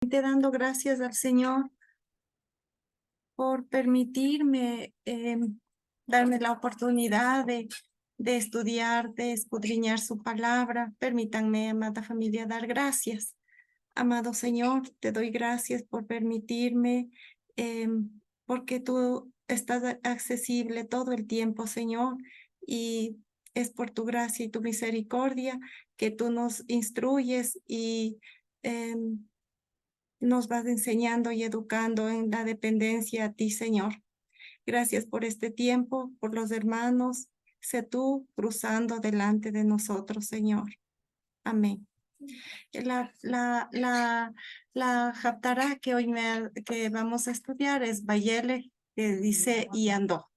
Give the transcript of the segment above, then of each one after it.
Dando gracias al Señor por permitirme darme la oportunidad de estudiar, de escudriñar su palabra. Permítanme, amada familia, dar gracias. Amado Señor, te doy gracias por permitirme, porque tú estás accesible todo el tiempo, Señor, y es por tu gracia y tu misericordia que tú nos instruyes y nos vas enseñando y educando en la dependencia a ti, Señor. Gracias por este tiempo, por los hermanos. Sé tú cruzando delante de nosotros, Señor. Amén. La Haftará que hoy que vamos a estudiar es Vayele, que dice y andó.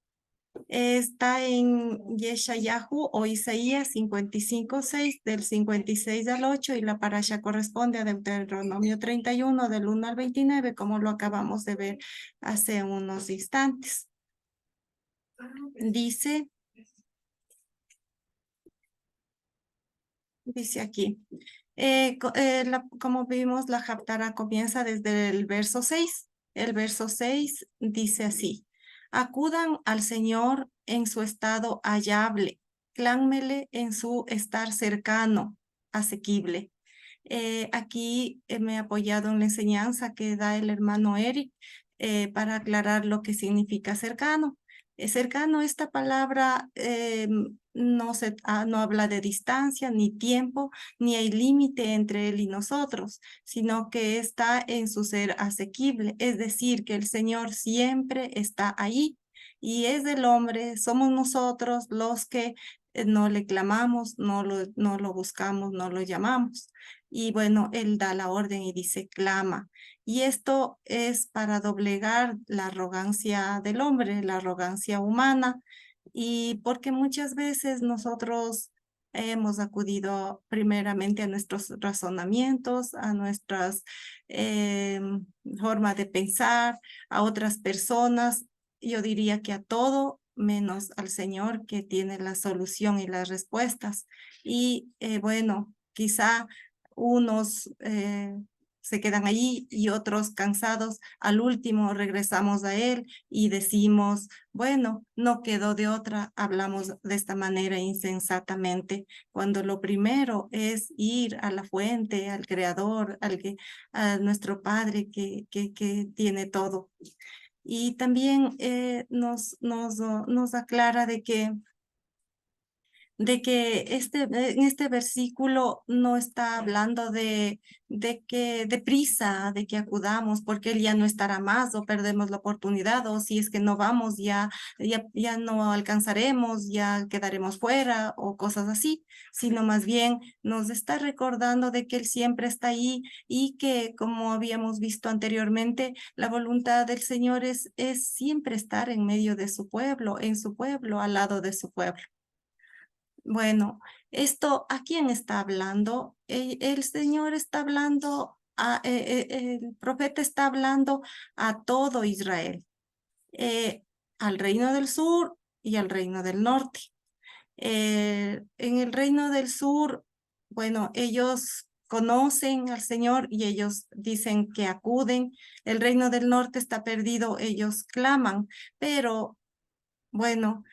Está en Yeshayahu o Isaías 55:6, del 56 al 8, y la parasha corresponde a Deuteronomio 31, del 1 al 29, como lo acabamos de ver hace unos instantes. Dice aquí, como vimos, la Haftará comienza desde el verso 6. El verso 6 dice así: acudan al Señor en su estado hallable, clámele en su estar cercano, asequible. Aquí me he apoyado en la enseñanza que da el hermano Eric para aclarar lo que significa cercano. Cercano, esta palabra no habla de distancia, ni tiempo, ni hay límite entre él y nosotros, sino que está en su ser asequible, es decir, que el Señor siempre está ahí y es del hombre, somos nosotros los que no le clamamos, no lo buscamos, no lo llamamos. Y bueno, él da la orden y dice clama. Y esto es para doblegar la arrogancia del hombre, la arrogancia humana, y porque muchas veces nosotros hemos acudido primeramente a nuestros razonamientos, a nuestras formas de pensar, a otras personas. Yo diría que a todo menos al Señor, que tiene la solución y las respuestas. Y bueno, quizá unos se quedan allí y otros cansados. Al último regresamos a Él y decimos, bueno, no quedó de otra, hablamos de esta manera insensatamente, cuando lo primero es ir a la fuente, al Creador, a nuestro Padre que tiene todo. Y también nos aclara de que en este versículo no está hablando de que deprisa, de que acudamos, porque él ya no estará más o perdemos la oportunidad, o si es que no vamos, ya no alcanzaremos, ya quedaremos fuera o cosas así, sino más bien nos está recordando de que él siempre está ahí y que, como habíamos visto anteriormente, la voluntad del Señor es siempre estar en medio de su pueblo, en su pueblo, al lado de su pueblo. Bueno, ¿a quién está hablando? El Señor está hablando, el profeta está hablando a todo Israel, al reino del sur y al reino del norte. En el reino del sur, bueno, ellos conocen al Señor y ellos dicen que acuden. El reino del norte está perdido, ellos claman, pero bueno,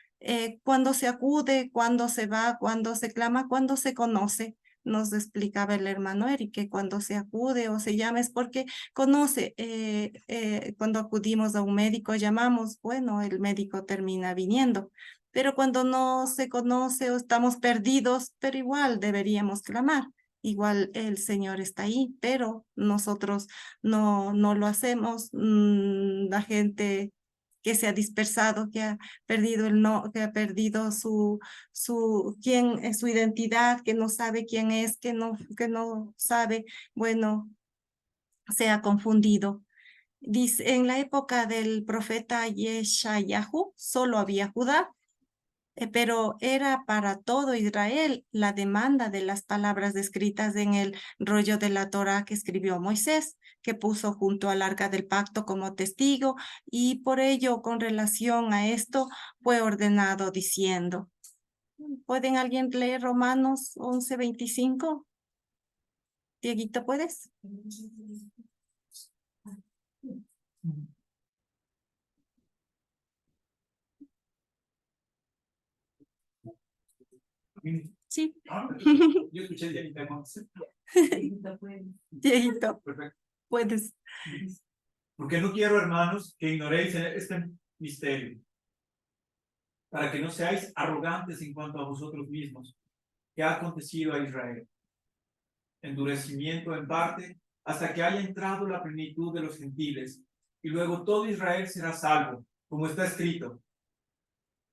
cuando se acude, cuando se va, cuando se clama, cuando se conoce, nos explicaba el hermano Eric, que cuando se acude o se llama es porque conoce. Cuando acudimos a un médico, llamamos, bueno, el médico termina viniendo. Pero cuando no se conoce o estamos perdidos, pero igual deberíamos clamar. Igual el Señor está ahí, pero nosotros no lo hacemos. La gente que se ha dispersado, que ha perdido que ha perdido su identidad, que no sabe quién es, que no sabe, bueno, se ha confundido. Dice, en la época del profeta Yeshayahu solo había Judá, pero era para todo Israel la demanda de las palabras descritas en el rollo de la Torá que escribió Moisés, que puso junto al arca del pacto como testigo, y por ello, con relación a esto, fue ordenado diciendo. ¿Pueden alguien leer Romanos 11:25? Dieguito, ¿puedes? Yo escuché Dieguita Montes. Dieguito, Perfecto. puedes. Porque no quiero, hermanos, que ignoréis este misterio, para que no seáis arrogantes en cuanto a vosotros mismos, que ha acontecido a Israel. Endurecimiento en parte, hasta que haya entrado la plenitud de los gentiles, y luego todo Israel será salvo, como está escrito.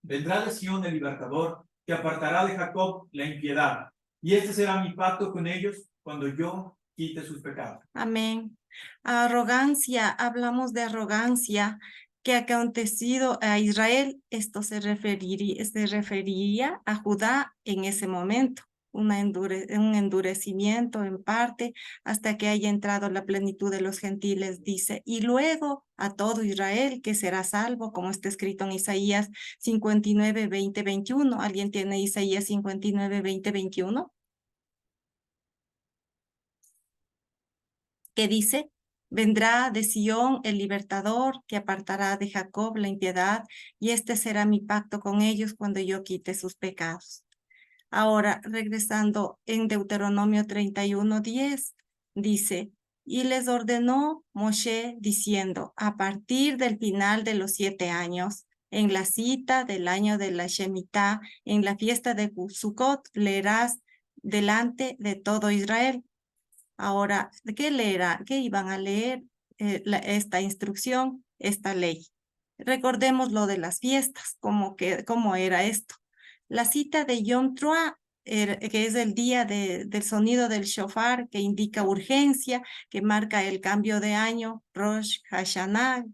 Vendrá de Sión el libertador, que apartará de Jacob la impiedad, y este será mi pacto con ellos cuando yo quite sus pecados. Amén. Arrogancia, hablamos de arrogancia que ha acontecido a Israel. Esto se referiría a Judá en ese momento. Un endurecimiento en parte hasta que haya entrado la plenitud de los gentiles, dice, y luego a todo Israel que será salvo, como está escrito en Isaías 59, 20, 21. ¿Alguien tiene Isaías 59, 20, 21? Que dice, vendrá de Sión el libertador que apartará de Jacob la impiedad, y este será mi pacto con ellos cuando yo quite sus pecados. Ahora, regresando en Deuteronomio 31:10, dice, y les ordenó Moshe diciendo, a partir del final de los 7 años, en la cita del año de la Shemitah, en la fiesta de Sukkot, leerás delante de todo Israel. Ahora, ¿qué iban a leer esta instrucción, esta ley? Recordemos lo de las fiestas, cómo era esto. La cita de Yom Teruah, que es el día del sonido del shofar, que indica urgencia, que marca el cambio de año, Rosh Hashanah,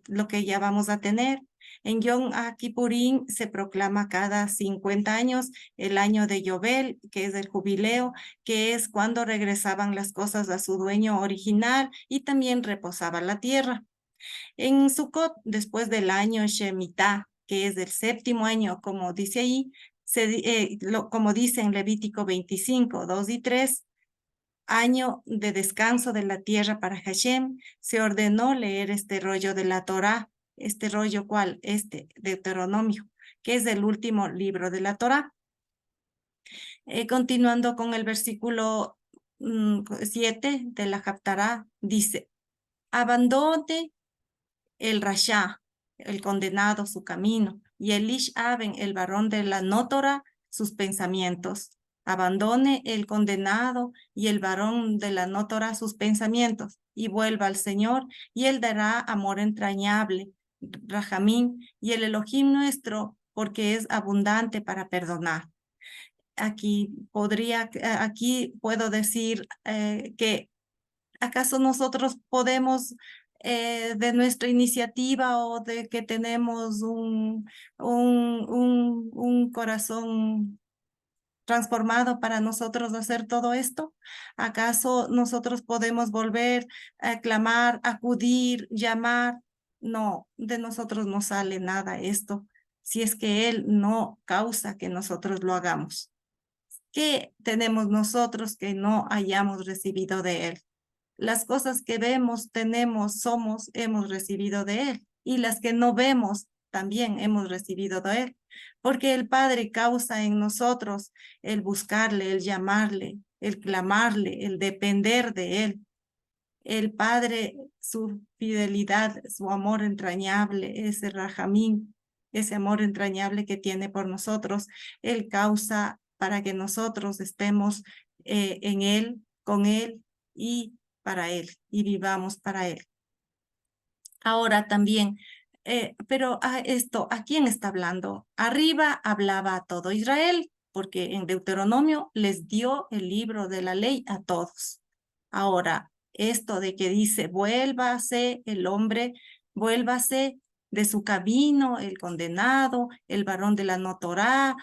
lo que ya vamos a tener. En Yom Kippurín se proclama cada 50 años el año de Yobel, que es el jubileo, que es cuando regresaban las cosas a su dueño original y también reposaba la tierra. En Sukkot, después del año Shemitah, que es el 7º año, como dice ahí, como dice en Levítico 25, 2 y 3, año de descanso de la tierra para Hashem, se ordenó leer este rollo de la Torá. ¿Este rollo cuál? Deuteronomio, que es el último libro de la Torá. Continuando con el versículo 7 de la Haftará, dice, abandone el Rasha, el condenado, su camino, y el Ish Aben, el varón de la no Torá, sus pensamientos. Abandone el condenado y el varón de la no Torá sus pensamientos, y vuelva al Señor, y Él dará amor entrañable, Rajamín, y el Elohim nuestro, porque es abundante para perdonar. Aquí puedo decir que ¿acaso nosotros podemos de nuestra iniciativa o de que tenemos un corazón transformado para nosotros hacer todo esto? ¿Acaso nosotros podemos volver a clamar, acudir, llamar? No, de nosotros no sale nada esto, si es que Él no causa que nosotros lo hagamos. ¿Qué tenemos nosotros que no hayamos recibido de Él? Las cosas que vemos, tenemos, somos, hemos recibido de Él. Y las que no vemos, también hemos recibido de Él. Porque el Padre causa en nosotros el buscarle, el llamarle, el clamarle, el depender de Él. El Padre, su fidelidad, su amor entrañable, ese rajamín, ese amor entrañable que tiene por nosotros, Él causa para que nosotros estemos en Él, con Él y para Él, y vivamos para Él. Ahora también, pero ¿a quién está hablando? Arriba hablaba a todo Israel, porque en Deuteronomio les dio el libro de la ley a todos. Ahora, esto de que dice, vuélvase el hombre, vuélvase de su camino, el condenado, el varón de la no Torá,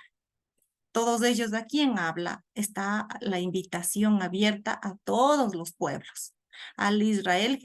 todos ellos, ¿a quién habla? Está la invitación abierta a todos los pueblos. Al Israel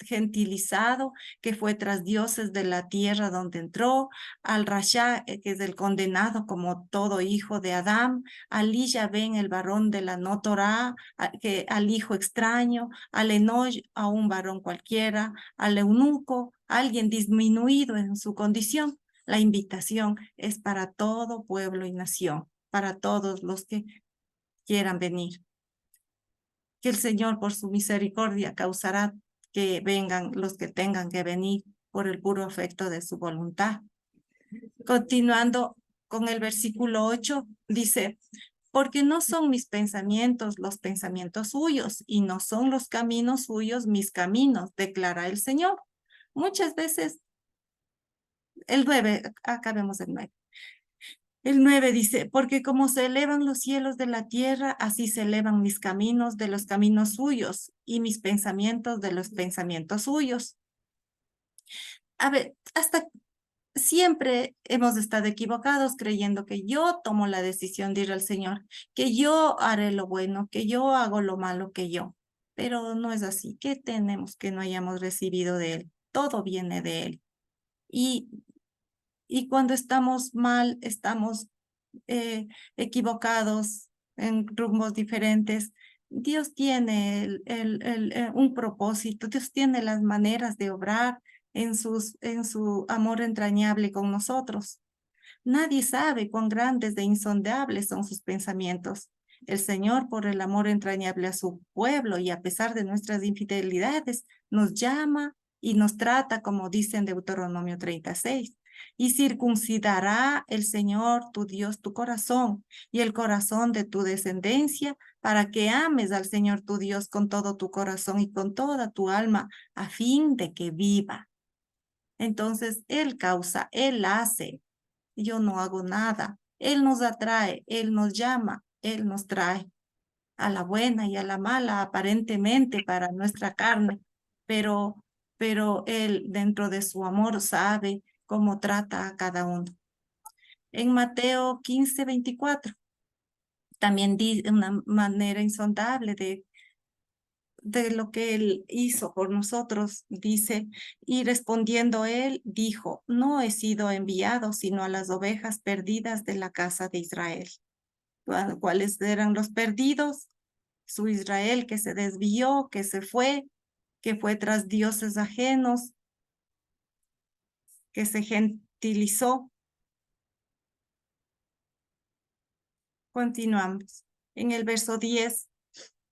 gentilizado, que fue tras dioses de la tierra donde entró, al Rasha, que es el condenado como todo hijo de Adán, al Ben, el varón de la no Torá, al hijo extraño, al Enoch, a un varón cualquiera, al eunuco, alguien disminuido en su condición. La invitación es para todo pueblo y nación. para todos los que quieran venir. Que el Señor por su misericordia causará que vengan los que tengan que venir por el puro afecto de su voluntad. Continuando con el versículo 8, dice, porque no son mis pensamientos los pensamientos suyos, y no son los caminos suyos mis caminos, declara el Señor. Muchas veces, el 9, acabemos el 9. El 9 dice, porque como se elevan los cielos de la tierra, así se elevan mis caminos de los caminos suyos, y mis pensamientos de los pensamientos suyos. A ver, hasta siempre hemos estado equivocados creyendo que yo tomo la decisión de ir al Señor, que yo haré lo bueno, que yo hago lo malo que yo. Pero no es así. ¿Qué tenemos que no hayamos recibido de Él? Todo viene de Él. Y cuando estamos mal, estamos equivocados en rumbos diferentes, Dios tiene un propósito, Dios tiene las maneras de obrar en su amor entrañable con nosotros. Nadie sabe cuán grandes e insondables son sus pensamientos. El Señor, por el amor entrañable a su pueblo y a pesar de nuestras infidelidades, nos llama y nos trata como dice en Deuteronomio 36. Y circuncidará el Señor tu Dios tu corazón y el corazón de tu descendencia para que ames al Señor tu Dios con todo tu corazón y con toda tu alma a fin de que viva. Entonces, Él causa, Él hace, yo no hago nada. Él nos atrae, Él nos llama, Él nos trae a la buena y a la mala, aparentemente para nuestra carne, pero Él dentro de su amor sabe cómo trata a cada uno. En Mateo 15:24, también dice una manera insondable de lo que Él hizo por nosotros, dice, y respondiendo Él, dijo, no he sido enviado sino a las ovejas perdidas de la casa de Israel. ¿Cuáles eran los perdidos? Su Israel que se desvió, que se fue, que fue tras dioses ajenos, que se gentilizó. Continuamos. En el verso 10,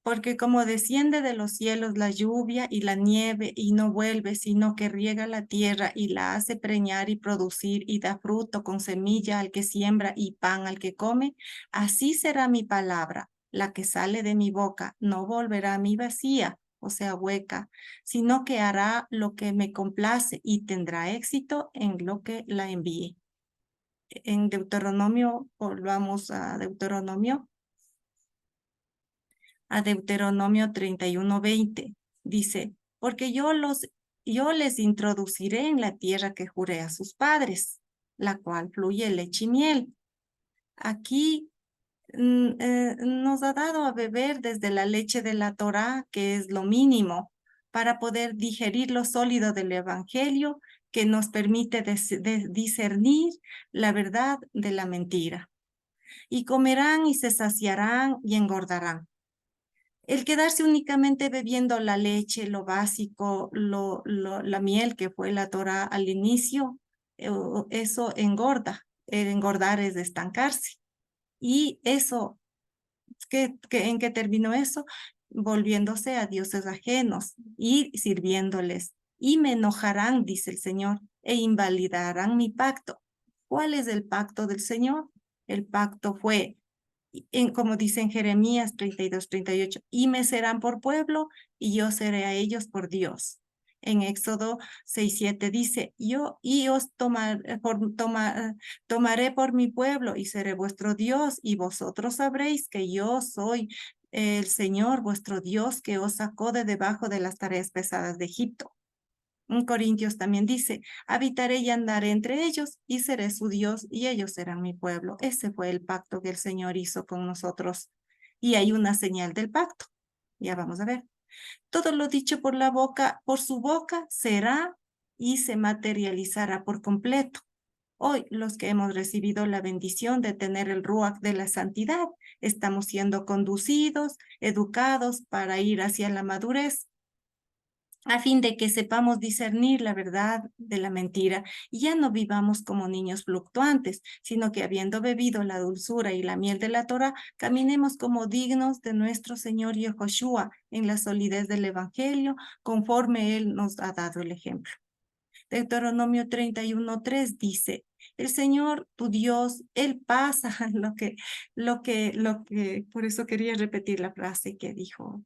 porque como desciende de los cielos la lluvia y la nieve y no vuelve, sino que riega la tierra y la hace preñar y producir y da fruto con semilla al que siembra y pan al que come, así será mi palabra, la que sale de mi boca, no volverá a mí vacía, o sea, hueca, sino que hará lo que me complace y tendrá éxito en lo que la envíe. En Deuteronomio, volvamos a Deuteronomio 31:20, dice, porque yo les introduciré en la tierra que juré a sus padres, la cual fluye leche y miel. Aquí nos ha dado a beber desde la leche de la Torá, que es lo mínimo, para poder digerir lo sólido del Evangelio, que nos permite discernir la verdad de la mentira. Y comerán y se saciarán y engordarán. El quedarse únicamente bebiendo la leche, lo básico, la miel que fue la Torá al inicio, eso engorda. El engordar es estancarse. Y eso, ¿en qué terminó eso? Volviéndose a dioses ajenos y sirviéndoles. Y me enojarán, dice el Señor, e invalidarán mi pacto. ¿Cuál es el pacto del Señor? El pacto fue como dice en Jeremías 32:38, y me serán por pueblo y yo seré a ellos por Dios. En Éxodo 6:7 dice, tomaré por mi pueblo y seré vuestro Dios y vosotros sabréis que yo soy el Señor vuestro Dios que os sacó de debajo de las tareas pesadas de Egipto. En Corintios también dice, habitaré y andaré entre ellos y seré su Dios y ellos serán mi pueblo. Ese fue el pacto que el Señor hizo con nosotros. Y hay una señal del pacto. Ya vamos a ver. Todo lo dicho por la boca, por su boca, será y se materializará por completo. Hoy, los que hemos recibido la bendición de tener el Ruach de la santidad, estamos siendo conducidos, educados para ir hacia la madurez. a fin de que sepamos discernir la verdad de la mentira y ya no vivamos como niños fluctuantes, sino que habiendo bebido la dulzura y la miel de la Torah, caminemos como dignos de nuestro Señor Yehoshua en la solidez del Evangelio, conforme Él nos ha dado el ejemplo. Deuteronomio 31:3 dice, el Señor, tu Dios, Él pasa por eso quería repetir la frase que dijo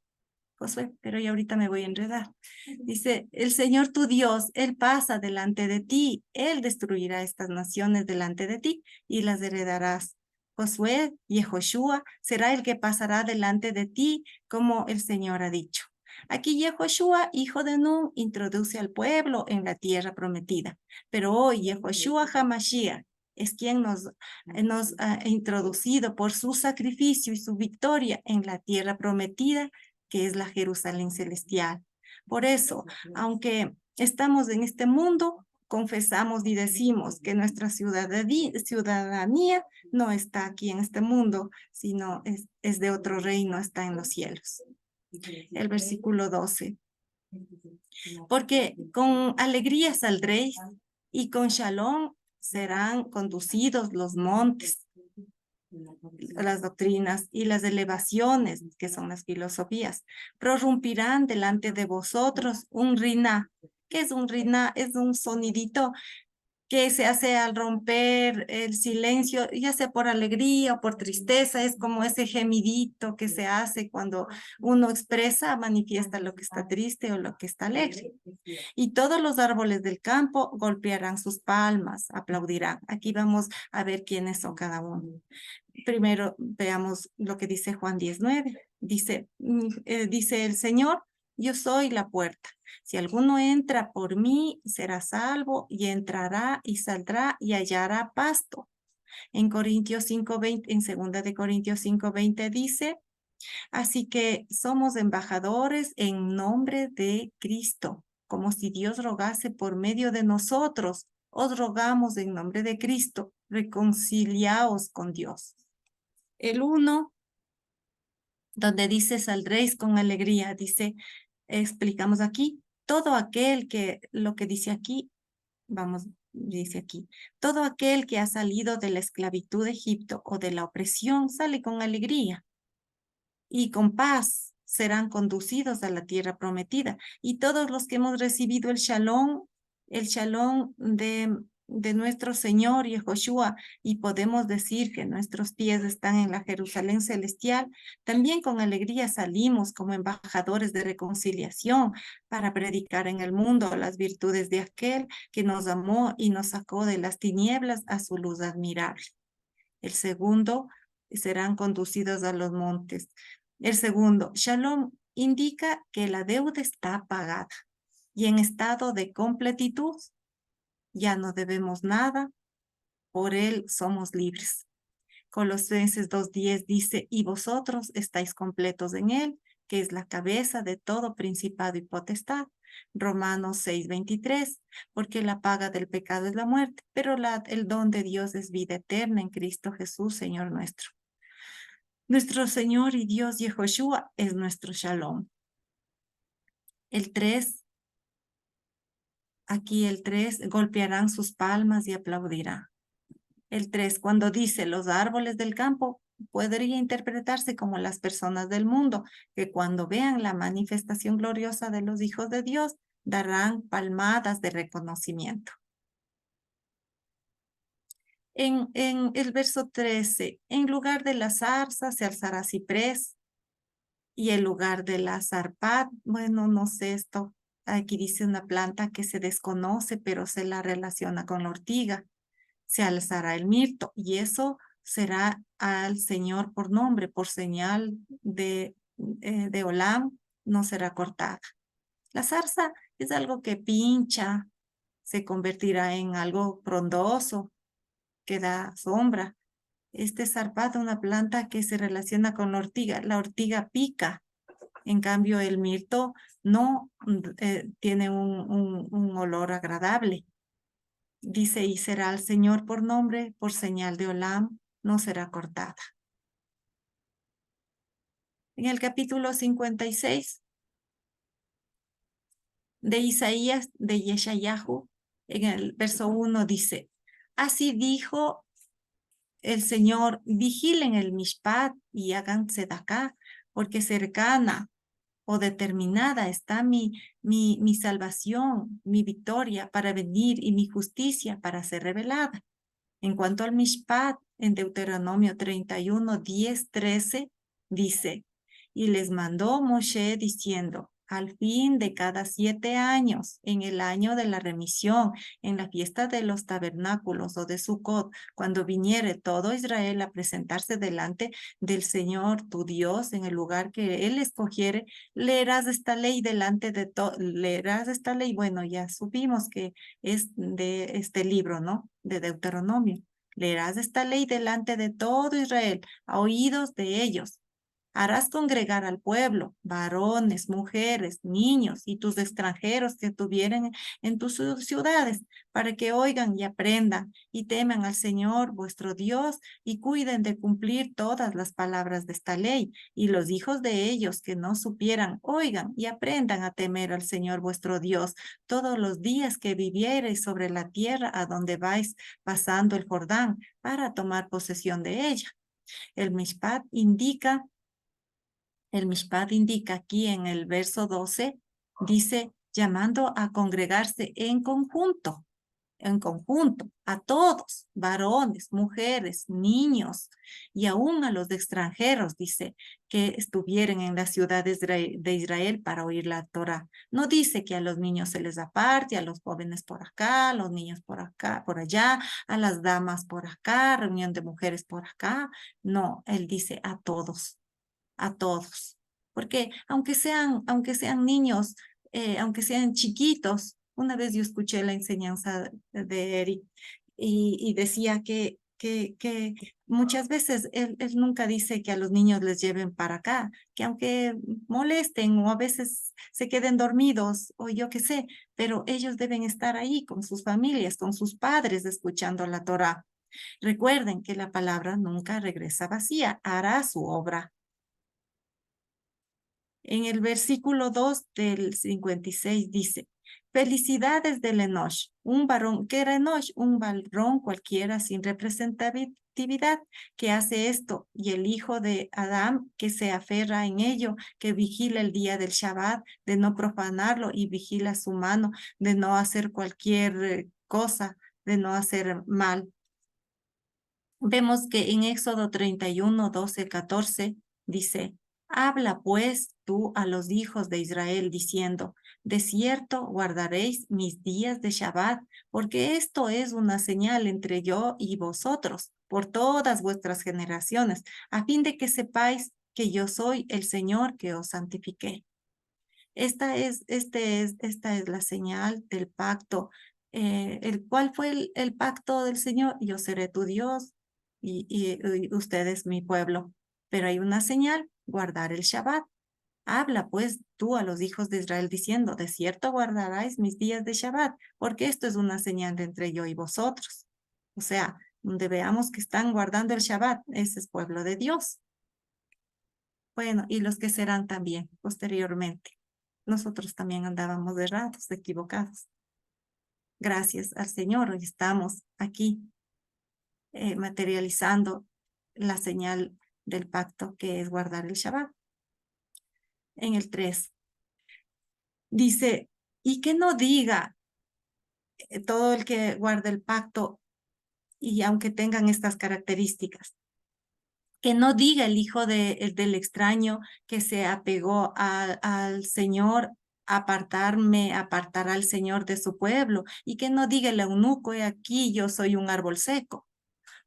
Josué, pero ya ahorita me voy a enredar. Dice, el Señor tu Dios, Él pasa delante de ti, Él destruirá estas naciones delante de ti y las heredarás. Josué y Yehoshua será el que pasará delante de ti, como el Señor ha dicho. Aquí Yehoshua, hijo de Nun, introduce al pueblo en la tierra prometida, pero hoy Yehoshua Hamashiach es quien nos ha introducido por su sacrificio y su victoria en la tierra prometida, que es la Jerusalén celestial. Por eso, aunque estamos en este mundo, confesamos y decimos que nuestra ciudadanía no está aquí en este mundo, sino es de otro reino, está en los cielos. El versículo 12. Porque con alegría saldréis y con shalom serán conducidos los montes, las doctrinas y las elevaciones, que son las filosofías, prorrumpirán delante de vosotros un riná. ¿Qué es un riná? Es un sonidito que se hace al romper el silencio, ya sea por alegría o por tristeza, es como ese gemidito que se hace cuando uno expresa, manifiesta lo que está triste o lo que está alegre. Y todos los árboles del campo golpearán sus palmas, aplaudirán. Aquí vamos a ver quiénes son cada uno. Primero veamos lo que dice Juan 19. Dice el Señor, yo soy la puerta. Si alguno entra por mí, será salvo y entrará y saldrá y hallará pasto. En Corintios 5:20, en 2 Corintios 5:20 dice, así que somos embajadores en nombre de Cristo, como si Dios rogase por medio de nosotros. Os rogamos en nombre de Cristo, reconciliaos con Dios. El 1, donde dice saldréis con alegría, dice, explicamos aquí, todo aquel que, lo que dice aquí, dice aquí, todo aquel que ha salido de la esclavitud de Egipto o de la opresión sale con alegría y con paz serán conducidos a la tierra prometida. Y todos los que hemos recibido el shalom de nuestro Señor Yehoshua, y podemos decir que nuestros pies están en la Jerusalén celestial, también con alegría salimos como embajadores de reconciliación para predicar en el mundo las virtudes de aquel que nos amó y nos sacó de las tinieblas a su luz admirable. El segundo, serán conducidos a los montes. El segundo, shalom, indica que la deuda está pagada y en estado de completitud. Ya no debemos nada, por él somos libres. Colosenses 2:10 dice, y vosotros estáis completos en él, que es la cabeza de todo principado y potestad. Romanos 6:23, porque la paga del pecado es la muerte, pero el don de Dios es vida eterna en Cristo Jesús, Señor nuestro. Nuestro Señor y Dios Yehoshua es nuestro shalom. El 3, aquí el 3, golpearán sus palmas y aplaudirán. El 3, cuando dice los árboles del campo, podría interpretarse como las personas del mundo, que cuando vean la manifestación gloriosa de los hijos de Dios, darán palmadas de reconocimiento. En el verso 13, en lugar de la zarza se alzará ciprés, y el lugar de la zarpad, bueno, no sé esto, aquí dice una planta que se desconoce, pero se la relaciona con la ortiga. Se alzará el mirto, y eso será al Señor por nombre, por señal de Olam, no será cortada. La zarza es algo que pincha, se convertirá en algo frondoso, que da sombra. Este zarpado, una planta que se relaciona con la ortiga pica. En cambio, el mirto no tiene un olor agradable. Dice, y será al Señor por nombre, por señal de Olam, no será cortada. En el capítulo 56, de Isaías, de Yeshayahu, en el verso 1 dice, así dijo el Señor, vigilen el mishpat y hagan tzedakah, porque cercana o determinada está mi salvación, mi victoria para venir y mi justicia para ser revelada. En cuanto al mishpat, en Deuteronomio 31, 10, 13, dice, y les mandó Moshe diciendo, al fin de cada 7 años, en el año de la remisión, en la fiesta de los tabernáculos o de Sucot, cuando viniere todo Israel a presentarse delante del Señor tu Dios en el lugar que Él escogiere, leerás esta ley delante de todo, leerás esta ley, bueno, ya supimos que es de este libro, ¿no? De Deuteronomio. Leerás esta ley delante de todo Israel, a oídos de ellos. Harás congregar al pueblo, varones, mujeres, niños y tus extranjeros que tuvieren en tus ciudades, para que oigan y aprendan y teman al Señor vuestro Dios y cuiden de cumplir todas las palabras de esta ley. Y los hijos de ellos que no supieran, oigan y aprendan a temer al Señor vuestro Dios todos los días que viviereis sobre la tierra a donde vais pasando el Jordán para tomar posesión de ella. El Mishpat indica aquí en el verso 12, dice, llamando a congregarse en conjunto, a todos, varones, mujeres, niños, y aún a los extranjeros, dice, que estuvieran en las ciudades de Israel para oír la Torah. No dice que a los niños se les aparte, a los jóvenes por acá, a los niños por acá, por allá, a las damas por acá, reunión de mujeres por acá. No, él dice a todos. Porque aunque sean niños, aunque sean chiquitos, una vez yo escuché la enseñanza de Eric y decía que muchas veces él nunca dice que a los niños les lleven para acá, que aunque molesten o a veces se queden dormidos o yo qué sé, pero ellos deben estar ahí con sus familias, con sus padres, escuchando la Torah. Recuerden que la palabra nunca regresa vacía, hará su obra. En el versículo 2 del 56 dice, felicidades del Enosh, un varón, ¿qué era Enosh? Un varón cualquiera sin representatividad que hace esto, y el hijo de Adán que se aferra en ello, que vigila el día del Shabbat, de no profanarlo y vigila su mano, de no hacer cualquier cosa, de no hacer mal. Vemos que en Éxodo 31, 12, 14 dice, habla pues tú a los hijos de Israel diciendo, de cierto guardaréis mis días de Shabbat, porque esto es una señal entre yo y vosotros por todas vuestras generaciones, a fin de que sepáis que yo soy el Señor que os santifiqué. Esta es la señal del pacto. ¿Cuál fue el pacto del Señor? Yo seré tu Dios y ustedes mi pueblo. Pero hay una señal, guardar el Shabbat. Habla pues tú a los hijos de Israel diciendo, de cierto guardaráis mis días de Shabbat, porque esto es una señal entre yo y vosotros. O sea, donde veamos que están guardando el Shabbat, ese es pueblo de Dios. Bueno, y los que serán también posteriormente. Nosotros también andábamos errados, equivocados. Gracias al Señor, hoy estamos aquí materializando la señal del pacto que es guardar el Shabbat. En el 3 dice, y que no diga todo el que guarda el pacto y aunque tengan estas características, que no diga el hijo del extraño que se apegó al Señor, apartará al Señor de su pueblo, y que no diga el eunuco, he aquí yo soy un árbol seco.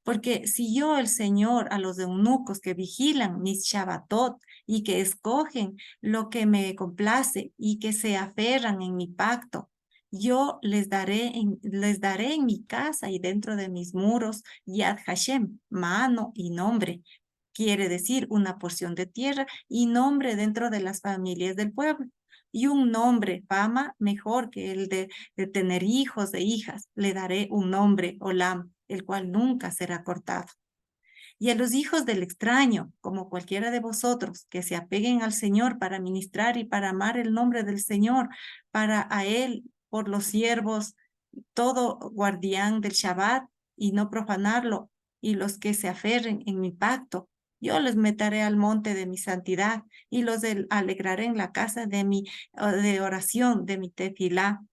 Porque si yo, el Señor, a los eunucos que vigilan mis Shabbatot y que escogen lo que me complace y que se aferran en mi pacto, yo les daré en mi casa y dentro de mis muros Yad Hashem, mano y nombre. Quiere decir una porción de tierra y nombre dentro de las familias del pueblo. Y un nombre, fama, mejor que el de tener hijos e hijas. Le daré un nombre, Olam, el cual nunca será cortado. Y a los hijos del extraño, como cualquiera de vosotros, que se apeguen al Señor para ministrar y para amar el nombre del Señor, para a Él, por los siervos, todo guardián del Shabbat y no profanarlo, y los que se aferren en mi pacto. Yo los meteré al monte de mi santidad y los alegraré en la casa de mi de oración, de mi tefilá.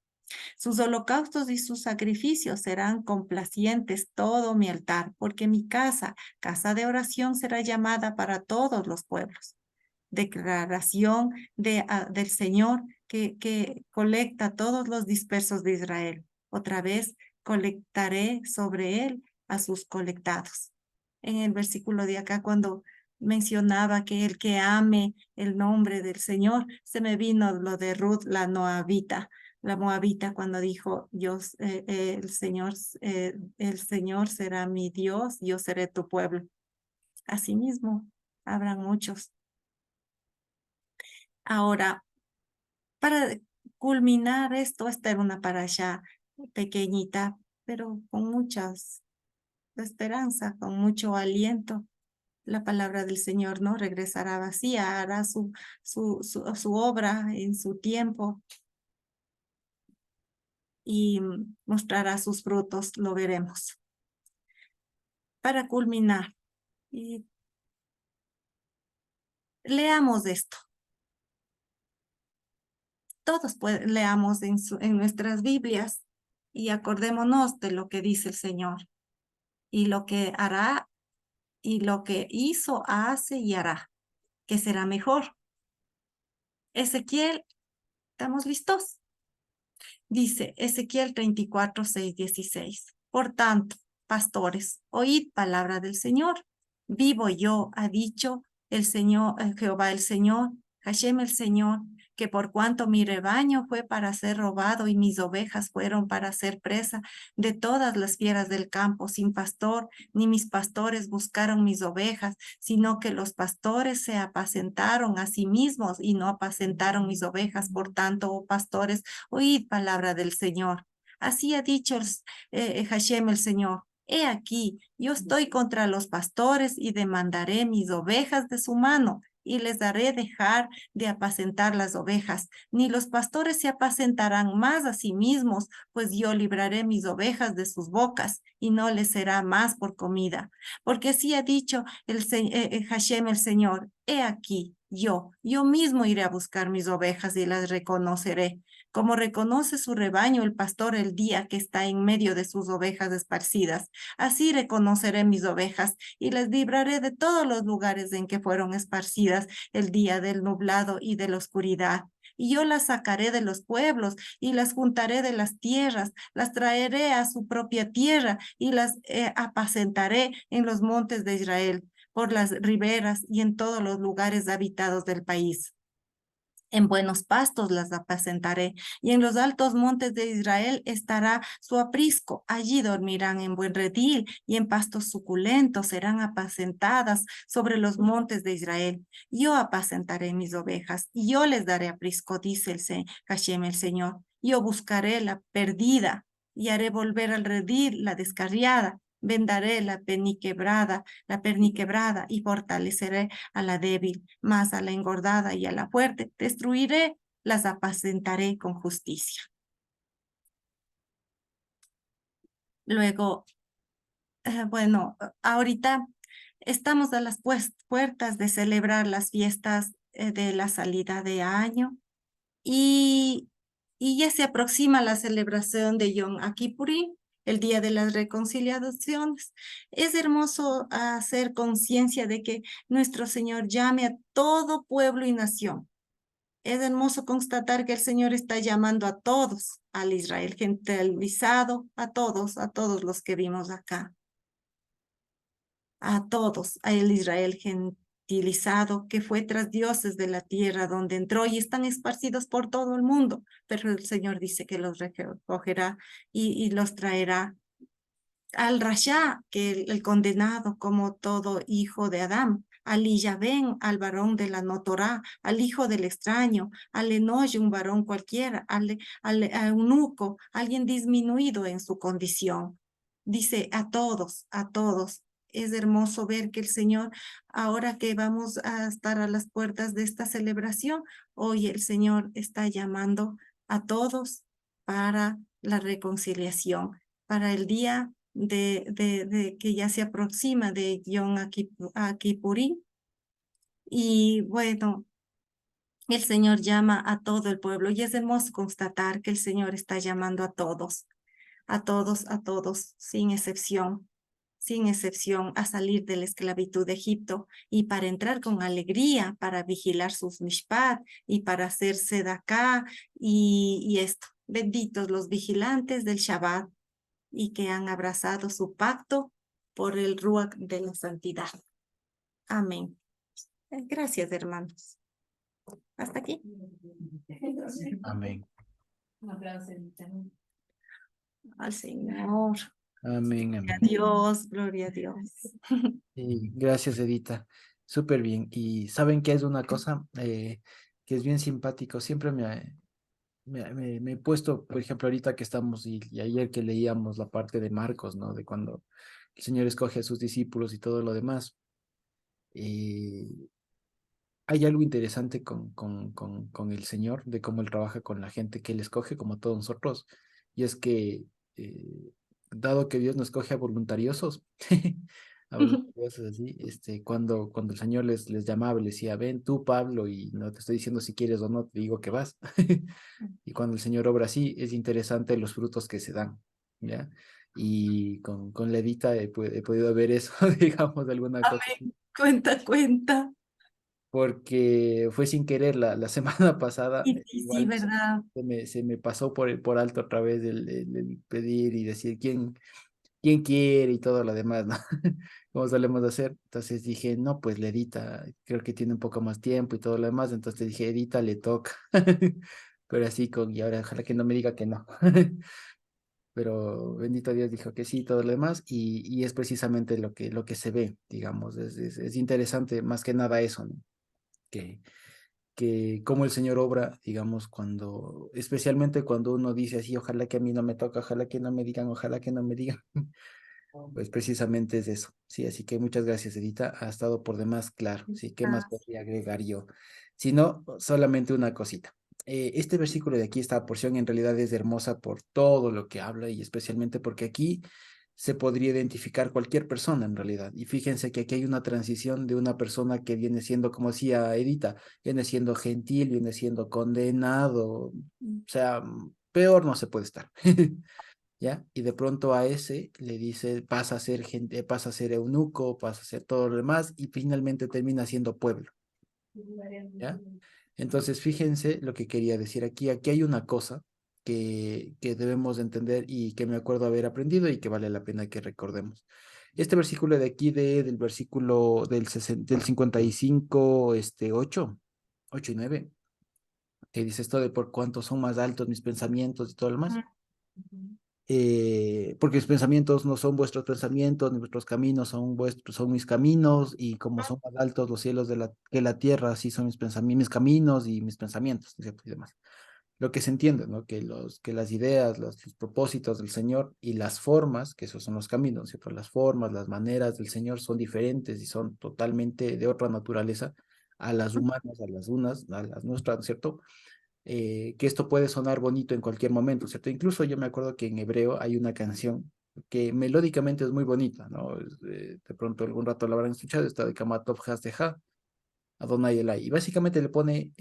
Sus holocaustos y sus sacrificios serán complacientes todo mi altar, porque mi casa, casa de oración, será llamada para todos los pueblos. Declaración del Señor que colecta a todos los dispersos de Israel. Otra vez colectaré sobre él a sus colectados. En el versículo de acá, cuando mencionaba que el que ame el nombre del Señor, se me vino lo de Ruth, la moabita, cuando dijo, el Señor será mi Dios, yo seré tu pueblo. Asimismo, habrá muchos. Ahora, para culminar esto, esta era una parasha pequeñita, pero con muchas esperanza, con mucho aliento. La palabra del Señor no regresará vacía, hará su obra en su tiempo y mostrará sus frutos, lo veremos. Para culminar, y leamos esto. Todos leamos en nuestras Biblias y acordémonos de lo que dice el Señor y lo que hará y lo que hizo, hace y hará, que será mejor. Ezequiel, ¿estamos listos? Dice Ezequiel 34, 6, 16. Por tanto, pastores, oíd palabra del Señor. Vivo yo, ha dicho el Señor, Jehová el Señor, Hashem el Señor, que por cuanto mi rebaño fue para ser robado y mis ovejas fueron para ser presa de todas las fieras del campo, sin pastor, ni mis pastores buscaron mis ovejas, sino que los pastores se apacentaron a sí mismos y no apacentaron mis ovejas. Por tanto, oh pastores, oíd palabra del Señor. Así ha dicho Hashem el Señor. He aquí, yo estoy contra los pastores y demandaré mis ovejas de su mano y les haré dejar de apacentar las ovejas. Ni los pastores se apacentarán más a sí mismos, pues yo libraré mis ovejas de sus bocas y no les será más por comida. Porque así ha dicho Hashem el Señor. He aquí, yo mismo iré a buscar mis ovejas y las reconoceré, como reconoce su rebaño el pastor el día que está en medio de sus ovejas esparcidas. Así reconoceré mis ovejas y las libraré de todos los lugares en que fueron esparcidas el día del nublado y de la oscuridad. Y yo las sacaré de los pueblos y las juntaré de las tierras, las traeré a su propia tierra y las apacentaré en los montes de Israel, por las riberas y en todos los lugares habitados del país. En buenos pastos las apacentaré, y en los altos montes de Israel estará su aprisco. Allí dormirán en buen redil, y en pastos suculentos serán apacentadas sobre los montes de Israel. Yo apacentaré mis ovejas, y yo les daré aprisco, dice Hashem el Señor. Yo buscaré la perdida, y haré volver al redil la descarriada. Vendaré la perniquebrada, y fortaleceré a la débil, mas a la engordada y a la fuerte destruiré, las apacentaré con justicia. Luego, bueno, ahorita estamos a las puertas de celebrar las fiestas de la salida de año y, ya se aproxima la celebración de Yom Kippurim, el Día de las Reconciliaciones. Es hermoso hacer conciencia de que nuestro Señor llame a todo pueblo y nación. Es hermoso constatar que el Señor está llamando a todos, al Israel gentilizado, a todos los que vimos acá, a todos, a el Israel gentilizado que fue tras dioses de la tierra donde entró y están esparcidos por todo el mundo, pero el Señor dice que los recogerá y los traerá al Rasha, que el condenado como todo hijo de Adán, al Iyabén, al varón de la Notorá, al hijo del extraño, al Enoy, un varón cualquiera, al eunuco, alguien disminuido en su condición. Dice a todos, es hermoso ver que el Señor, ahora que vamos a estar a las puertas de esta celebración, hoy el Señor está llamando a todos para la reconciliación, para el día de que ya se aproxima de Yom Kippurín. Y bueno, el Señor llama a todo el pueblo y es hermoso constatar que el Señor está llamando a todos, sin excepción, a salir de la esclavitud de Egipto y para entrar con alegría, para vigilar sus mishpat y para hacerse de acá y esto. Benditos los vigilantes del Shabbat y que han abrazado su pacto por el Ruach de la santidad. Amén. Gracias, hermanos. Hasta aquí. Amén. Al Señor. Amén, Gloria amén. a Dios, gloria a Dios. Y gracias, Edita. Súper bien. Y ¿saben qué es una cosa que es bien simpático? Siempre me he puesto, por ejemplo, ahorita que estamos y ayer que leíamos la parte de Marcos, ¿no? De cuando el Señor escoge a sus discípulos y todo lo demás. eh, Hay algo interesante con el Señor, de cómo Él trabaja con la gente que Él escoge, como todos nosotros, y es que, dado que Dios nos escoge a voluntariosos, a voluntariosos así, cuando el Señor les llamaba, les decía, ven tú, Pablo, y no te estoy diciendo si quieres o no, te digo que vas. Y cuando el Señor obra así, es interesante los frutos que se dan, ¿ya? Y con la Edita he podido ver eso, digamos, de alguna cosa Amén. Cuenta, cuenta. porque fue sin querer la semana pasada, Y sí, sí, igual ¿verdad? se me pasó por alto otra vez el pedir y decir quién quiere y todo lo demás, ¿no? Como solemos hacer. Entonces dije, no, pues le Edita, creo que tiene un poco más tiempo y todo lo demás, entonces dije, Edita le toca. Pero así y ahora ojalá que no me diga que no. Pero bendito Dios dijo que sí, todo lo demás, y es precisamente lo que se ve, digamos, es interesante más que nada eso, ¿no? Que, que cómo el Señor obra, digamos, especialmente cuando uno dice así, ojalá que a mí no me toque, ojalá que no me digan, ojalá que no me digan, pues precisamente es eso. Sí, así que muchas gracias, Edita, ha estado por demás claro. Sí, ¿qué más Ah, podría agregar yo? Si no, solamente una cosita. Este versículo de aquí, esta porción en realidad es hermosa por todo lo que habla y especialmente porque aquí se podría identificar cualquier persona en realidad. Y fíjense que aquí hay una transición de una persona que viene siendo, como decía Edita, viene siendo gentil, viene siendo condenado, o sea, peor no se puede estar. ¿Ya? Y de pronto a ese le dice, pasa a ser gente, pasa a ser eunuco, pasa a ser todo lo demás, y finalmente termina siendo pueblo, ¿ya? Entonces, fíjense lo que quería decir aquí. Aquí hay una cosa que debemos entender y que me acuerdo haber aprendido y que vale la pena que recordemos. Este versículo de aquí, del versículo del 55, 8 y 9, que dice esto de por cuánto son más altos mis pensamientos y todo lo demás. Porque mis pensamientos no son vuestros pensamientos, ni vuestros caminos son mis caminos, y como son más altos los cielos que la tierra, así son mis caminos y mis pensamientos, ¿cierto? Y demás. Lo que se entiende, ¿no? Que las ideas, los propósitos del Señor y las formas, que esos son los caminos, ¿cierto? Las formas, las maneras del Señor son diferentes y son totalmente de otra naturaleza a las humanas, a las nuestras, ¿cierto? Que esto puede sonar bonito en cualquier momento, ¿cierto? Incluso yo me acuerdo que en hebreo hay una canción que melódicamente es muy bonita, ¿no? De pronto algún rato la habrán escuchado, está de Kamatov Hasdeja, Adonai Elai, y básicamente le pone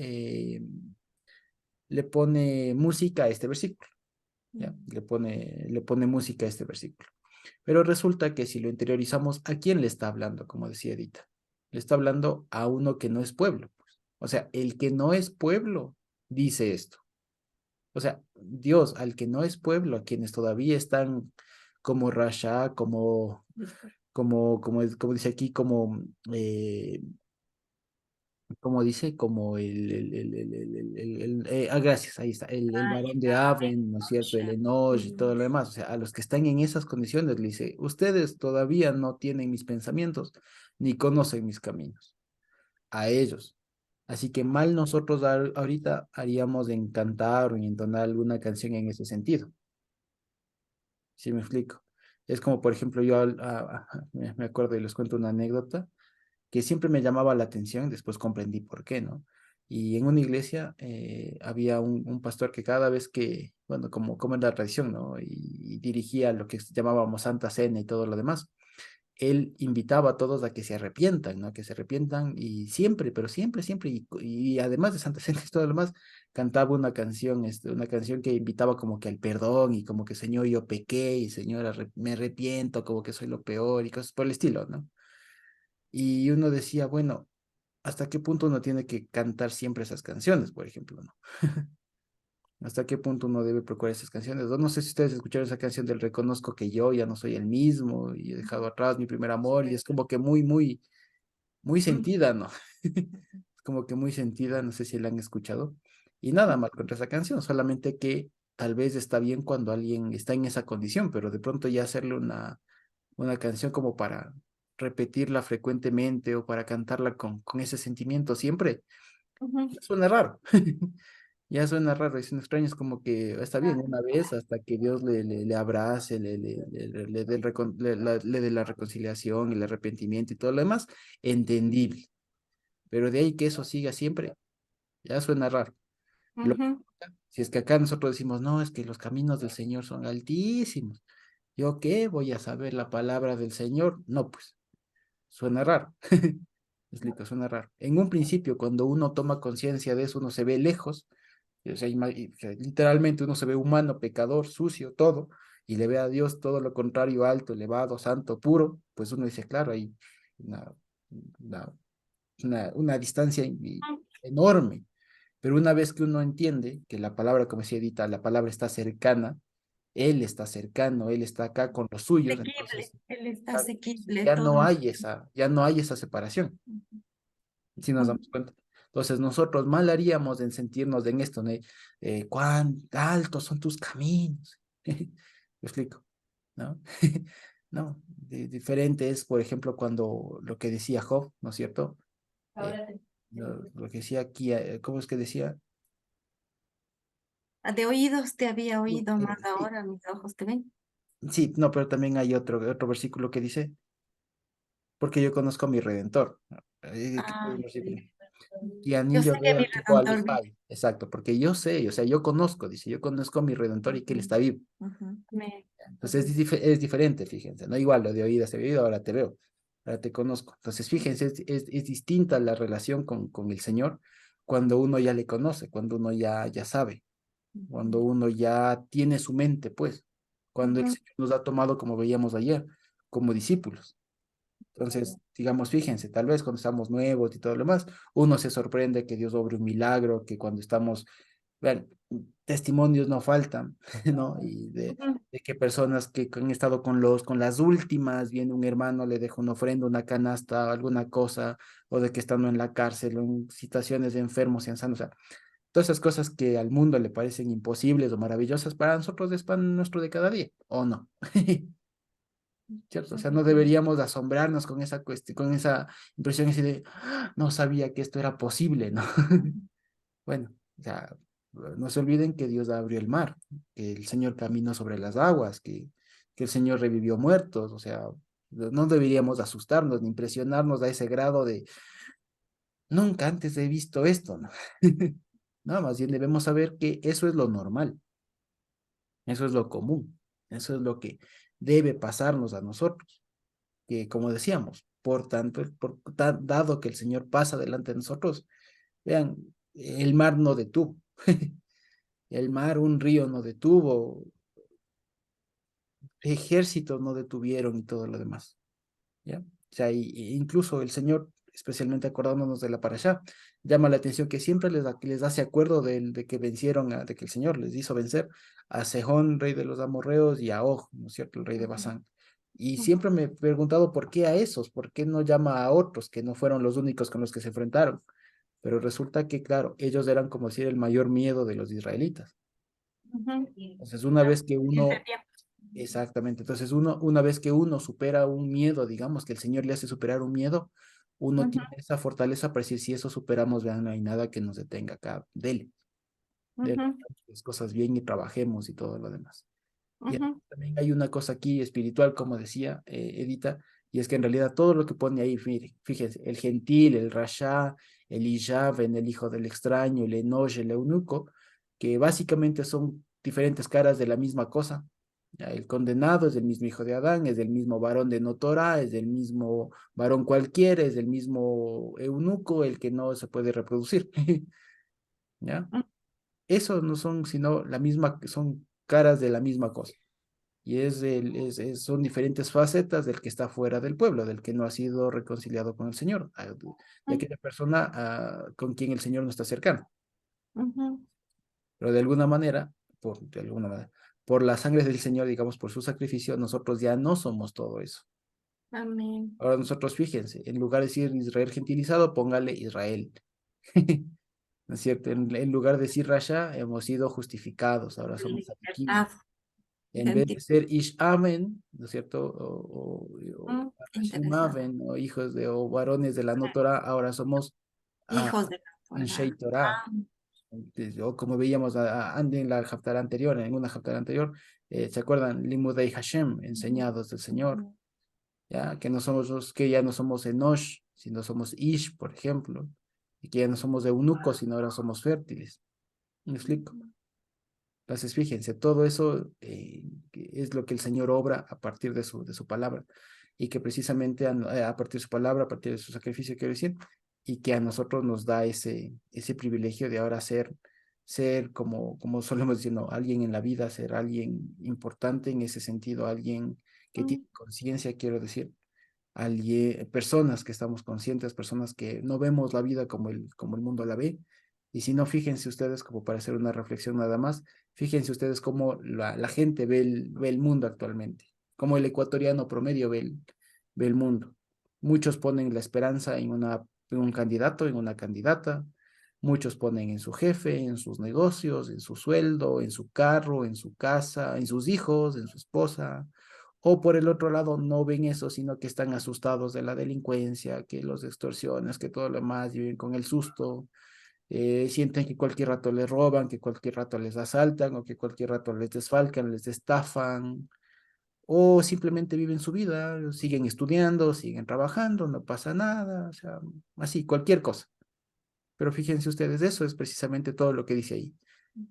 música a este versículo, ¿ya? Le pone música a este versículo. Pero resulta que si lo interiorizamos, ¿a quién le está hablando? Como decía Edita. Le está hablando a uno que no es pueblo, pues. O sea, el que no es pueblo dice esto. O sea, Dios, al que no es pueblo, a quienes todavía están como Rasha, como dice aquí, eh, como dice, como gracias, ahí está, el varón de Aven, ¿no es cierto? El Enosh y todo lo demás. O sea, a los que están en esas condiciones, le dice, ustedes todavía no tienen mis pensamientos, ni conocen mis caminos. A ellos. Así que mal nosotros ahorita haríamos en cantar o en entonar alguna canción en ese sentido. ¿Sí me explico? Es como, por ejemplo, yo me acuerdo y les cuento una anécdota que siempre me llamaba la atención, después comprendí por qué, ¿no? Y en una iglesia había un pastor que cada vez que, bueno, como era la tradición, ¿no? Y dirigía lo que llamábamos Santa Cena y todo lo demás, él invitaba a todos a que se arrepientan, ¿no? Que se arrepientan y siempre, pero siempre, siempre, y además de Santa Cena y todo lo demás, cantaba una canción, una canción que invitaba como que al perdón y como que, Señor, yo pequé y Señor, me arrepiento, como que soy lo peor y cosas por el estilo, ¿no? Y uno decía, bueno, ¿hasta qué punto uno tiene que cantar siempre esas canciones, por ejemplo, ¿no? ¿Hasta qué punto uno debe procurar esas canciones? No sé si ustedes escucharon esa canción del Reconozco que yo ya no soy el mismo y he dejado atrás mi primer amor y es como que muy sentida, ¿no? Es como que muy sentida, no sé si la han escuchado. Y nada mal contra esa canción, solamente que tal vez está bien cuando alguien está en esa condición, pero de pronto ya hacerle una canción como para repetirla frecuentemente o para cantarla con ese sentimiento siempre, Ujú. ya suena raro. Ya suena raro, y suena extraño, es como que está bien una vez hasta que Dios le abrace, le dé le dé la reconciliación, el arrepentimiento y todo lo demás, entendible. Pero de ahí que eso siga siempre, ya suena raro. Lo- Ujú. si es que acá nosotros decimos, no, es que los caminos del Señor son altísimos. ¿Yo qué? ¿Voy a saber la palabra del Señor? No, pues, suena raro. Me explico, suena raro. En un principio, cuando uno toma conciencia de eso, uno se ve lejos, o sea, o sea, literalmente uno se ve humano, pecador, sucio, todo, y le ve a Dios todo lo contrario, alto, elevado, santo, puro, pues uno dice, claro, hay una, una, una distancia enorme. Pero una vez que uno entiende que la palabra, como decía Edita, la palabra está cercana, Él está cercano, Él está acá con los suyos, Asequible, entonces él está ya asequible, ya no todo. hay ya no hay esa separación, si nos damos cuenta. Entonces nosotros mal haríamos en sentirnos en esto, ¿no? Cuán altos son tus caminos. ¿Me explico? ¿No? No, diferente es, por ejemplo, cuando lo que decía Job, ¿no es cierto? Eh, lo que decía aquí, ¿cómo es que decía? De oídos te había Sí, oído, más ahora mis ojos te ven. sí, no, pero también hay otro versículo que dice, porque yo conozco a mi Redentor. ¿Qué fue Ah, el versículo? sí. Y Yo anillo sé que mi veo tu cual redentor está vive. ahí. Exacto, porque yo sé, o sea, yo conozco, dice, yo conozco a mi Redentor y que Él está vivo. Ujú. Entonces es diferente, fíjense, no igual lo de oídas he oído, ahora te veo, ahora te conozco. Entonces, fíjense, es distinta la relación con el Señor cuando uno ya le conoce, cuando uno ya sabe, cuando uno ya tiene su mente, pues, cuando el Ujú. Señor nos ha tomado, como veíamos ayer, como discípulos. Entonces, digamos, fíjense, tal vez cuando estamos nuevos y todo lo demás, uno se sorprende que Dios obre un milagro, que cuando estamos, bueno, testimonios no faltan, ¿no? Y Ujú. de que personas que han estado con las últimas, viene un hermano, le deja una ofrenda, una canasta, alguna cosa, o de que estando en la cárcel, o en situaciones de enfermos y ancianos, o sea, todas esas cosas que al mundo le parecen imposibles o maravillosas, para nosotros es pan nuestro de cada día, ¿o no? ¿Cierto? O sea, no deberíamos de asombrarnos con esa cuestión, con esa impresión así de, "Ah, no sabía que esto era posible, ¿no?" Bueno, o sea, no se olviden que Dios abrió el mar, que el Señor caminó sobre las aguas, que el Señor revivió muertos, o sea, no deberíamos asustarnos ni impresionarnos a ese grado de, nunca antes he visto esto, ¿no? No, más bien debemos saber que eso es lo normal, eso es lo común, eso es lo que debe pasarnos a nosotros. Que como decíamos, por tanto, dado que el Señor pasa delante de nosotros, vean, el mar no detuvo, el mar, un río no detuvo, ejércitos no detuvieron y todo lo demás, ¿ya? O sea, incluso el Señor, especialmente acordándonos de la parashá, llama la atención que siempre les hace acuerdo de que vencieron, de que el Señor les hizo vencer a Sejón, rey de los amorreos, y a Og, ¿no es cierto?, el rey de Basán. Y siempre me he preguntado por qué a esos, por qué no llama a otros que no fueron los únicos con los que se enfrentaron. Pero resulta que, claro, ellos eran como decir el mayor miedo de los israelitas. Ujú. Entonces, una vez que Entre uno, tiempo. exactamente, entonces una vez que uno supera un miedo, digamos que el Señor le hace superar un miedo, uno Ujú. tiene esa fortaleza para decir, si eso superamos, vean, no hay nada que nos detenga acá, dele, Ujú. las cosas bien y trabajemos y todo lo demás. Y Ujú, también hay una cosa aquí espiritual, como decía Edita, y es que en realidad todo lo que pone ahí, fíjense, el gentil, el rasha, el ijaven, el hijo del extraño, el enosh, el eunuco, que básicamente son diferentes caras de la misma cosa. Ya, el condenado es del mismo hijo de Adán, es del mismo varón de Notorá, es del mismo varón cualquiera, es del mismo eunuco, el que no se puede reproducir. ¿Ya? ujú, Eso no son sino la misma, son caras de la misma cosa. Y son diferentes facetas del que está fuera del pueblo, del que no ha sido reconciliado con el Señor, de aquella persona con quien el Señor no está cercano. ujú. Pero de alguna manera, de alguna manera, por la sangre del Señor, digamos, por su sacrificio, nosotros ya no somos todo eso. Amén. Ahora nosotros, fíjense, en lugar de decir Israel gentilizado, póngale Israel. ¿No es cierto? En lugar de decir Rasha, hemos sido justificados, ahora somos Atikim. Libertad, En vez de identidad. ser Ish Amen, ¿no es cierto? O Hashim Interesante. Amen, o hijos de, o varones de la no Torah, ahora somos Hijos de la Anshei Torah. Torah. O como veíamos en la Haftarah anterior, en una Haftarah anterior, ¿se acuerdan? Limudei Hashem, enseñados del Señor, ya que no somos que ya no somos Enosh, sino somos Ish, por ejemplo, y que ya no somos eunucos, sino ahora somos fértiles. ¿Me explico? Entonces, fíjense, todo eso que es lo que el Señor obra a partir de su palabra, y que precisamente a partir de su palabra, a partir de su sacrificio, quiero decir, y que a nosotros nos da ese privilegio de ahora ser como solemos decir, ¿no? Alguien en la vida, ser alguien importante en ese sentido, alguien que tiene conciencia, quiero decir, personas que estamos conscientes, personas que no vemos la vida como el mundo la ve. Y si no, fíjense ustedes, como para hacer una reflexión nada más, fíjense ustedes cómo la gente ve el mundo actualmente, cómo el ecuatoriano promedio ve el mundo. Muchos ponen la esperanza en un candidato, en una candidata, muchos ponen en su jefe, en sus negocios, en su sueldo, en su carro, en su casa, en sus hijos, en su esposa. O por el otro lado, no ven eso, sino que están asustados de la delincuencia, que los extorsiones, que todo lo demás, viven con el susto, sienten que cualquier rato les roban, que cualquier rato les asaltan, o que cualquier rato les desfalcan, les estafan, o simplemente viven su vida, siguen estudiando, siguen trabajando, no pasa nada, o sea, así, cualquier cosa. Pero fíjense ustedes, eso es precisamente todo lo que dice ahí.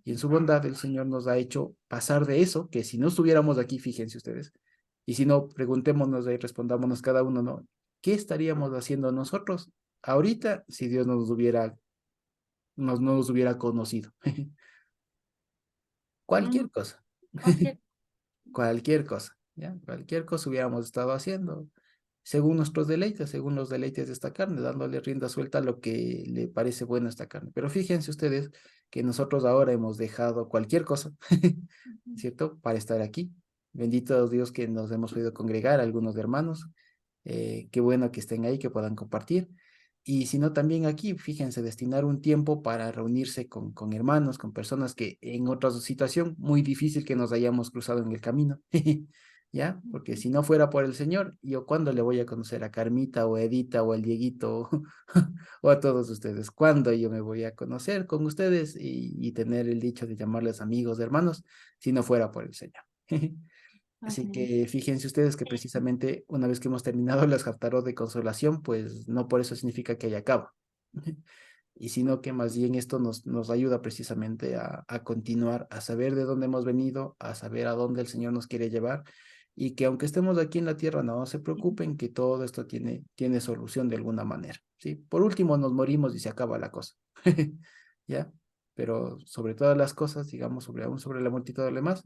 Y en su bondad el Señor nos ha hecho pasar de eso, que si no estuviéramos aquí, fíjense ustedes, y si no, preguntémonos y respondámonos cada uno, ¿no? ¿Qué estaríamos haciendo nosotros ahorita si Dios no nos hubiera conocido? Ujú. Cualquier cosa, Cualquier. cualquier cosa, ¿ya? Cualquier cosa hubiéramos estado haciendo, según nuestros deleites, según los deleites de esta carne, dándole rienda suelta a lo que le parece bueno a esta carne. Pero fíjense ustedes que nosotros ahora hemos dejado cualquier cosa, ¿cierto? Para estar aquí. Bendito Dios que nos hemos podido congregar, algunos hermanos. Qué bueno que estén ahí, que puedan compartir. Y si no, también aquí, fíjense, destinar un tiempo para reunirse con hermanos, con personas que en otra situación muy difícil que nos hayamos cruzado en el camino. ¿Ya? Porque si no fuera por el Señor, ¿yo cuándo le voy a conocer a Carmita o a Edita o al Dieguito o a todos ustedes? ¿Cuándo yo me voy a conocer con ustedes y tener el dicho de llamarles amigos, hermanos, si no fuera por el Señor? Así Amén. que fíjense ustedes que precisamente una vez que hemos terminado las Haftarot de consolación, pues no por eso significa que haya acaba. Y sino que más bien esto nos ayuda precisamente a continuar, a saber de dónde hemos venido, a saber a dónde el Señor nos quiere llevar, y que aunque estemos aquí en la tierra, no se preocupen, que todo esto tiene solución de alguna manera, ¿sí? Por último, nos morimos y se acaba la cosa, ¿ya? Pero sobre todas las cosas, digamos, aún sobre la muerte y todo lo demás,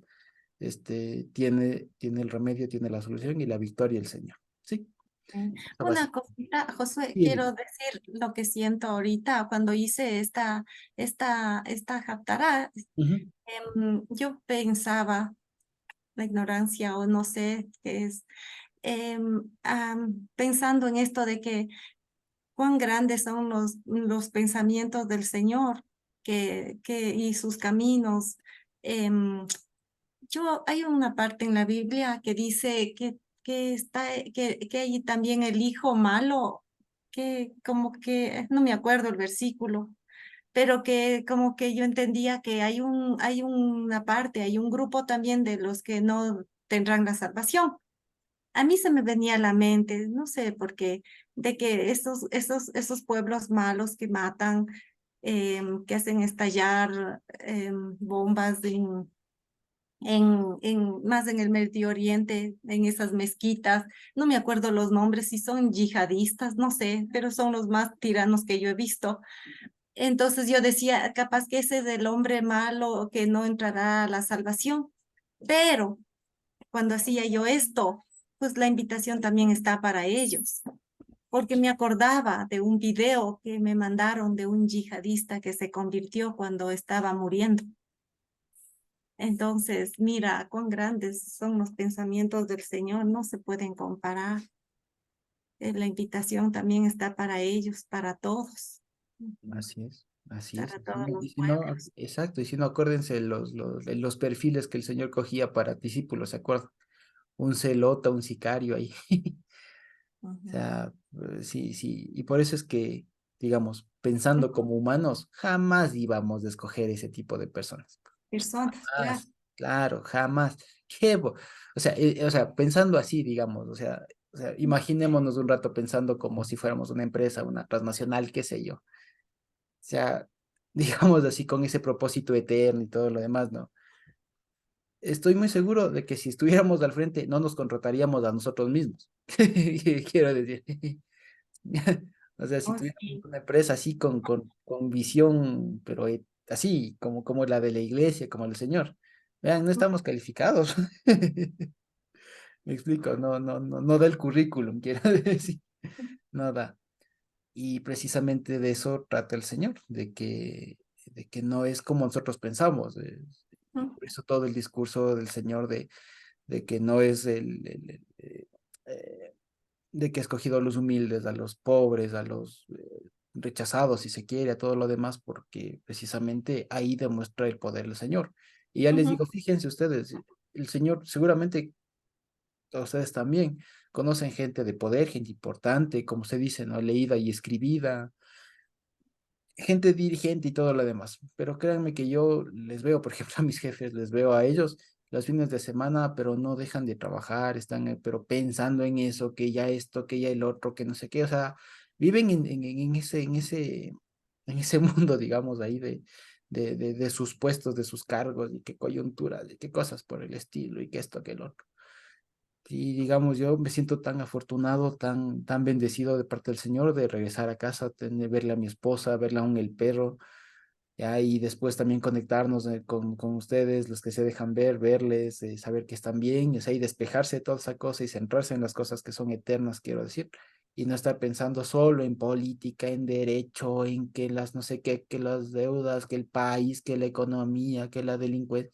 tiene el remedio, tiene la solución y la victoria el Señor, ¿sí? Eso Una cosita, Josué, sí, quiero decir lo que siento ahorita cuando hice esta Haftarah. ujú, Yo pensaba, la ignorancia o no sé qué es, pensando en esto de que cuán grandes son los pensamientos del Señor y sus caminos. em, hay una parte en la Biblia que dice que hay también el hijo malo, que como que, no me acuerdo el versículo, pero que como que yo entendía que hay una parte, hay un grupo también de los que no tendrán la salvación. A mí se me venía a la mente, no sé por qué, de que esos pueblos malos que matan, que hacen estallar bombas más en el Medio Oriente, en esas mezquitas, no me acuerdo los nombres, si son yihadistas, no sé, pero son los más tiranos que yo he visto. Entonces yo decía, capaz que ese es el hombre malo que no entrará a la salvación, pero cuando hacía yo esto, pues la invitación también está para ellos, porque me acordaba de un video que me mandaron de un yihadista que se convirtió cuando estaba muriendo. Entonces, mira, cuán grandes son los pensamientos del Señor, no se pueden comparar. La invitación también está para ellos, para todos, Así es, así es. para todos Y los si no, pueblos. exacto, y si no, acuérdense los perfiles que el Señor cogía para discípulos, ¿se acuerdan? Un celota, un sicario ahí. O Ujú. sea, sí, sí, y por eso es que, digamos, pensando como humanos, jamás íbamos a escoger ese tipo de personas. Personas, claro. Jamás, claro, jamás. O sea, pensando así, digamos, o sea, imaginémonos un rato pensando como si fuéramos una empresa, una transnacional, qué sé yo. O sea, digamos así, con ese propósito eterno y todo lo demás, ¿no? Estoy muy seguro de que si estuviéramos al frente, no nos contrataríamos a nosotros mismos. Quiero decir. O sea, si Oh, tuviéramos sí. una empresa así con visión, pero así como la de la iglesia, como el Señor. Vean, no estamos calificados. Me explico, no da el currículum, quiero decir. No da. Y precisamente de eso trata el Señor, de que no es como nosotros pensamos. Ujú, Por eso todo el discurso del Señor de que no es de que ha escogido a los humildes, a los pobres, a los rechazados, si se quiere, a todo lo demás, porque precisamente ahí demuestra el poder del Señor. Y ya les ujú, digo, fíjense ustedes, el Señor seguramente, a ustedes también, conocen gente de poder, gente importante, como se dice, ¿no? Leída y escribida, gente dirigente y todo lo demás. Pero créanme que yo les veo, por ejemplo, a mis jefes, les veo a ellos los fines de semana, pero no dejan de trabajar, están pero pensando en eso, que ya esto, que ya el otro, que no sé qué, o sea, viven en ese mundo, digamos, ahí de sus puestos, de sus cargos, y qué coyuntura, de qué cosas por el estilo, y que esto, que el otro. Y digamos, yo me siento tan afortunado, tan bendecido de parte del Señor de regresar a casa, verle a mi esposa, verle aún el perro, ya, y después también conectarnos con ustedes, los que se dejan ver, verles, saber que están bien, o sea, y despejarse de toda esa cosa y centrarse en las cosas que son eternas, quiero decir, y no estar pensando solo en política, en derecho, en que las no sé qué, que las deudas, que el país, que la economía, que la delincuencia,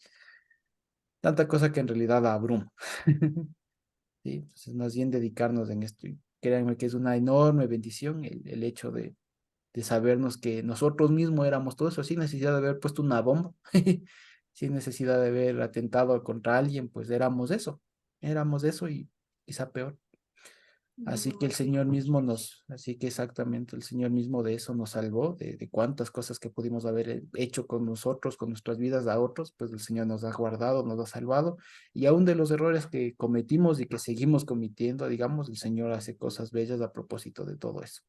tanta cosa que en realidad abruma. ¿Sí? Entonces, más bien dedicarnos en esto. Y créanme que es una enorme bendición el hecho de sabernos que nosotros mismos éramos todo eso, sin necesidad de haber puesto una bomba, sin necesidad de haber atentado contra alguien, pues éramos eso y quizá peor. Así que el Señor mismo así que exactamente el Señor mismo de eso nos salvó, de cuántas cosas que pudimos haber hecho con nosotros, con nuestras vidas a otros, pues el Señor nos ha guardado, nos ha salvado, y aún de los errores que cometimos y que seguimos cometiendo, digamos, el Señor hace cosas bellas a propósito de todo eso.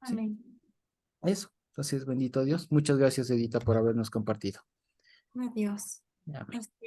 Sí, amén. eso. Entonces, bendito Dios. Muchas gracias, Edita, por habernos compartido. Adiós. Amén. Hasta